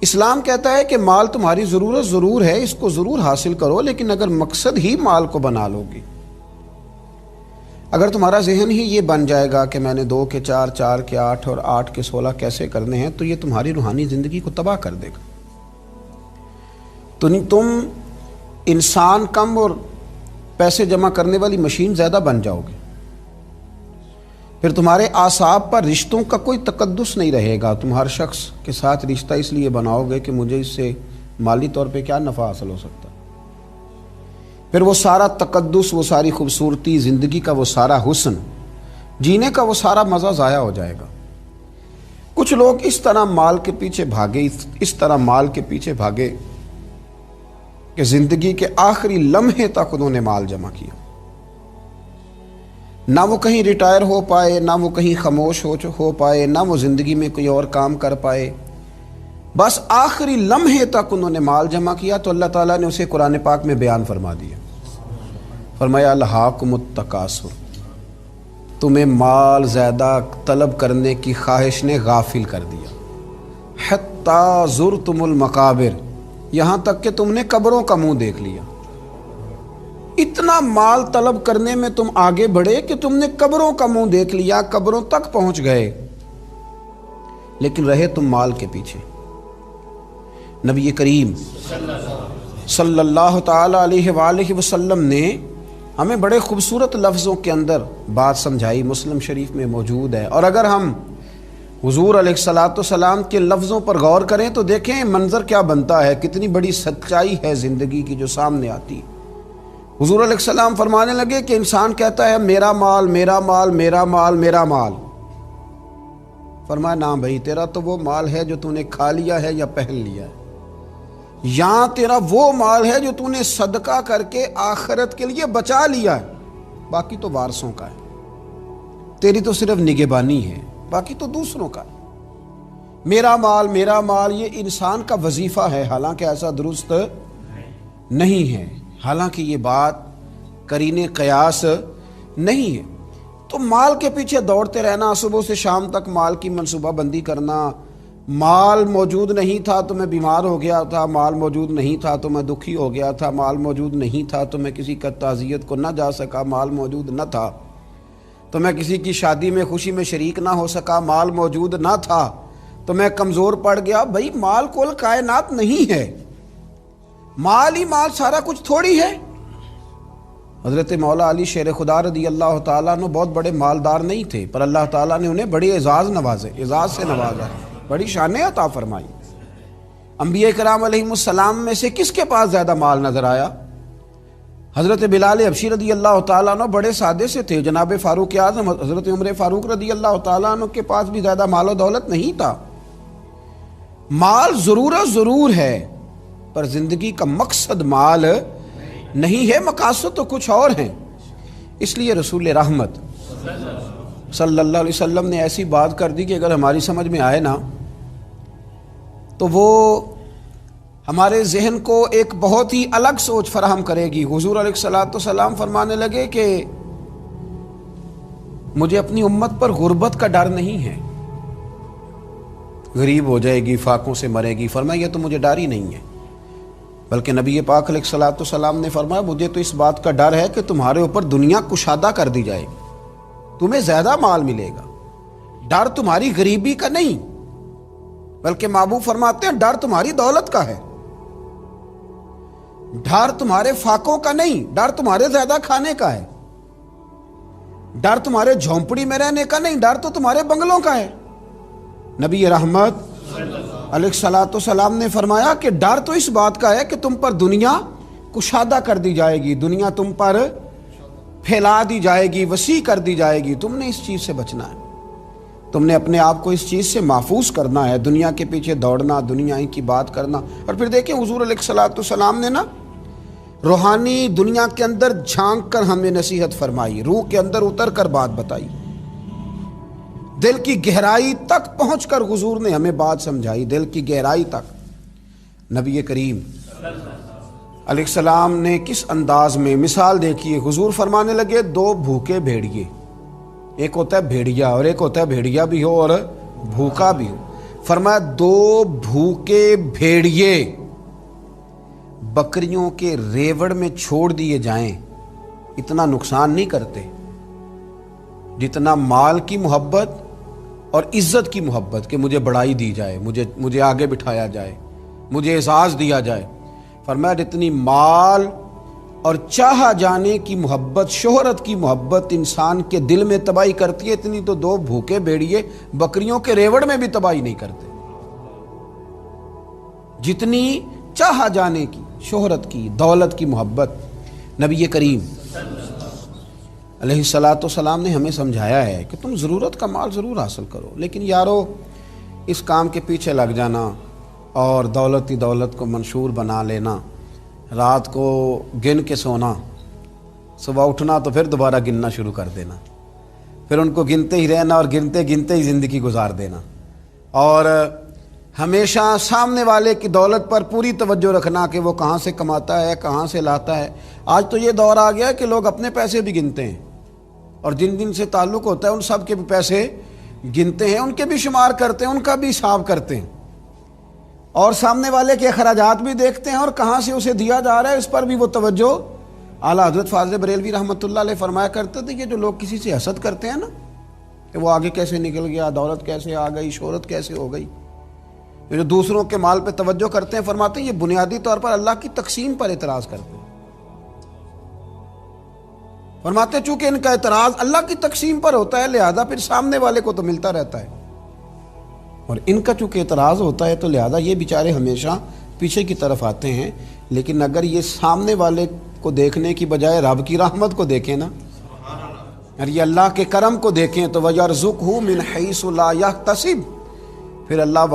اسلام کہتا ہے کہ مال تمہاری ضرورت ضرور ہے، اس کو ضرور حاصل کرو، لیکن اگر مقصد ہی مال کو بنا لو گے، اگر تمہارا ذہن ہی یہ بن جائے گا کہ میں نے 2 کے 4، 4 کے 8 اور 8 کے 16 کیسے کرنے ہیں، تو یہ تمہاری روحانی زندگی کو تباہ کر دے گا۔ تم انسان کم اور پیسے جمع کرنے والی مشین زیادہ بن جاؤ گے، پھر تمہارے اعصاب پر رشتوں کا کوئی تقدس نہیں رہے گا۔ تم ہر شخص کے ساتھ رشتہ اس لیے بناؤ گے کہ مجھے اس سے مالی طور پہ کیا نفع حاصل ہو سکتا ہے، پھر وہ سارا تقدس، وہ ساری خوبصورتی، زندگی کا وہ سارا حسن، جینے کا وہ سارا مزہ ضائع ہو جائے گا۔ کچھ لوگ اس طرح مال کے پیچھے بھاگے، اس طرح مال کے پیچھے بھاگے کہ زندگی کے آخری لمحے تک انہوں نے مال جمع کیا، نہ وہ کہیں ریٹائر ہو پائے، نہ وہ کہیں خاموش ہو پائے، نہ وہ زندگی میں کوئی اور کام کر پائے، بس آخری لمحے تک انہوں نے مال جمع کیا۔ تو اللہ تعالیٰ نے اسے قرآن پاک میں بیان فرما دیا، فرمایا الہاکم التکاثر، تمہیں مال زیادہ طلب کرنے کی خواہش نے غافل کر دیا، حتی زرتم المقابر، یہاں تک کہ تم نے قبروں کا منہ دیکھ لیا۔ اتنا مال طلب کرنے میں تم آگے بڑھے کہ تم نے قبروں کا منہ دیکھ لیا، قبروں تک پہنچ گئے، لیکن رہے تم مال کے پیچھے۔ نبی کریم صلی اللہ تعالی علیہ وآلہ وسلم نے ہمیں بڑے خوبصورت لفظوں کے اندر بات سمجھائی، مسلم شریف میں موجود ہے، اور اگر ہم حضور علیہ الصلاۃ والسلام کے لفظوں پر غور کریں تو دیکھیں منظر کیا بنتا ہے، کتنی بڑی سچائی ہے زندگی کی جو سامنے آتی ہے۔ حضور علیہ السلام فرمانے لگے کہ انسان کہتا ہے میرا مال، میرا مال، میرا مال، میرا مال۔ فرمایا نہ بھائی، تیرا تو وہ مال ہے جو تو نے کھا لیا ہے یا پہن لیا ہے، یہاں تیرا وہ مال ہے جو تو نے صدقہ کر کے آخرت کے لیے بچا لیا ہے، باقی تو وارثوں کا ہے، تیری تو صرف نگہبانی ہے، باقی تو دوسروں کا ہے۔ میرا مال، میرا مال، یہ انسان کا وظیفہ ہے، حالانکہ ایسا درست نہیں ہے، حالانکہ یہ بات قرین قیاس نہیں ہے۔ تو مال کے پیچھے دوڑتے رہنا، صبح سے شام تک مال کی منصوبہ بندی کرنا، مال موجود نہیں تھا تو میں بیمار ہو گیا تھا، مال موجود نہیں تھا تو میں دکھی ہو گیا تھا، مال موجود نہیں تھا تو میں کسی کا تعزیت کو نہ جا سکا، مال موجود نہ تھا تو میں کسی کی شادی میں خوشی میں شریک نہ ہو سکا، مال موجود نہ تھا تو میں کمزور پڑ گیا۔ بھائی مال کل کائنات نہیں ہے، مال ہی مال سارا کچھ تھوڑی ہے۔ حضرت مولا علی شیر خدا رضی اللہ تعالیٰ عنہ بہت بڑے مالدار نہیں تھے، پر اللہ تعالیٰ نے انہیں بڑے اعزاز نوازے، اعزاز سے نوازا، بڑی شانیں عطا فرمائی۔ انبیاء کرام علیہ السلام میں سے کس کے پاس زیادہ مال نظر آیا؟ حضرت بلال حبشی رضی اللہ تعالیٰ عنہ بڑے سادے سے تھے، جناب فاروق اعظم حضرت عمر فاروق رضی اللہ تعالیٰ عنہ کے پاس بھی زیادہ مال و دولت نہیں تھا۔ مال ضرورت ضرور ہے، پر زندگی کا مقصد مال نہیں ہے، مقاصد تو کچھ اور ہیں۔ اس لیے رسول رحمت صلی اللہ علیہ وسلم نے ایسی بات کر دی کہ اگر ہماری سمجھ میں آئے نا تو وہ ہمارے ذہن کو ایک بہت ہی الگ سوچ فراہم کرے گی۔ حضور علیہ الصلاۃ والسلام فرمانے لگے کہ مجھے اپنی امت پر غربت کا ڈر نہیں ہے، غریب ہو جائے گی، فاقوں سے مرے گی۔ فرمایا یہ تو مجھے ڈر ہی نہیں ہے، بلکہ نبی پاک علیہ الصلاۃ والسلام نے فرمایا مجھے تو اس بات کا ڈر ہے کہ تمہارے اوپر دنیا کشادہ کر دی جائے گی، تمہیں زیادہ مال ملے گا۔ ڈر تمہاری غریبی کا نہیں، بلکہ محبوب فرماتے ہیں ڈر تمہاری دولت کا ہے، ڈر تمہارے فاقوں کا نہیں، ڈر تمہارے زیادہ کھانے کا ہے، ڈر تمہارے جھونپڑی میں رہنے کا نہیں، ڈر تو تمہارے بنگلوں کا ہے۔ نبی رحمت علیہ الصلاۃ والسلام نے فرمایا کہ ڈر تو اس بات کا ہے کہ تم پر دنیا کشادہ کر دی جائے گی، دنیا تم پر پھیلا دی جائے گی، وسیع کر دی جائے گی، تم نے اس چیز سے بچنا ہے، تم نے اپنے آپ کو اس چیز سے محفوظ کرنا ہے، دنیا کے پیچھے دوڑنا، دنیا ہی کی بات کرنا۔ اور پھر دیکھیں حضور علیہ الصلاۃ والسلام نے نا روحانی دنیا کے اندر جھانک کر ہمیں نصیحت فرمائی، روح کے اندر اتر کر بات بتائی، دل کی گہرائی تک پہنچ کر حضور نے ہمیں بات سمجھائی، دل کی گہرائی تک۔ نبی کریم علیہ السلام نے کس انداز میں مثال دیکھیے، حضور فرمانے لگے دو بھوکے بھیڑیے، ایک ہوتا ہے بھیڑیا اور ایک ہوتا ہے بھیڑیا بھی ہو اور بھوکا بھی ہو۔ فرمایا 2 بھوکے بھیڑیے بکریوں کے ریوڑ میں چھوڑ دیے جائیں اتنا نقصان نہیں کرتے جتنا مال کی محبت اور عزت کی محبت کہ مجھے بڑائی دی جائے، مجھے آگے بٹھایا جائے، مجھے اعزاز دیا جائے۔ فرمایا جتنی مال اور چاہا جانے کی محبت، شہرت کی محبت انسان کے دل میں تباہی کرتی ہے، اتنی تو 2 بھوکے بھیڑیے بکریوں کے ریوڑ میں بھی تباہی نہیں کرتے۔ جتنی چاہا جانے کی، شہرت کی، دولت کی محبت، نبی کریم علیہ الصلاۃ والسلام نے ہمیں سمجھایا ہے کہ تم ضرورت کا مال ضرور حاصل کرو، لیکن یارو اس کام کے پیچھے لگ جانا اور دولت کو منشور بنا لینا، رات کو گن کے سونا، صبح اٹھنا تو پھر دوبارہ گننا شروع کر دینا، پھر ان کو گنتے ہی رہنا اور گنتے گنتے ہی زندگی گزار دینا، اور ہمیشہ سامنے والے کی دولت پر پوری توجہ رکھنا کہ وہ کہاں سے کماتا ہے، کہاں سے لاتا ہے۔ آج تو یہ دور آ گیا ہے کہ لوگ اپنے پیسے بھی گنتے ہیں، اور جن جن سے تعلق ہوتا ہے ان سب کے بھی پیسے گنتے ہیں، ان کے بھی شمار کرتے ہیں، ان کا بھی حساب کرتے ہیں، اور سامنے والے کے اخراجات بھی دیکھتے ہیں اور کہاں سے اسے دیا جا رہا ہے اس پر بھی وہ توجہ۔ اعلیٰ حضرت فاضل بریلوی رحمۃ اللہ علیہ فرمایا کرتے تھے کہ جو لوگ کسی سے حسد کرتے ہیں نا کہ وہ آگے کیسے نکل گیا، دولت کیسے آ گئی، شہرت کیسے ہو گئی، جو دوسروں کے مال پہ توجہ کرتے ہیں، فرماتے ہیں یہ بنیادی طور پر اللہ کی تقسیم پر اعتراض کرتے ہیں۔ فرماتے ہیں چونکہ ان کا اعتراض اللہ کی تقسیم پر ہوتا ہے لہذا پھر سامنے والے کو تو ملتا رہتا ہے، اور ان کا چونکہ اعتراض ہوتا ہے تو لہذا یہ بیچارے ہمیشہ پیچھے کی طرف آتے ہیں۔ لیکن اگر یہ سامنے والے کو دیکھنے کی بجائے رب کی رحمت کو دیکھیں نا، اور یہ اللہ کے کرم کو دیکھیں تو وَيَرْزُقْهُ مِنْ حَيْثُ لَا يَحْتَسِبُ، پھر اللہ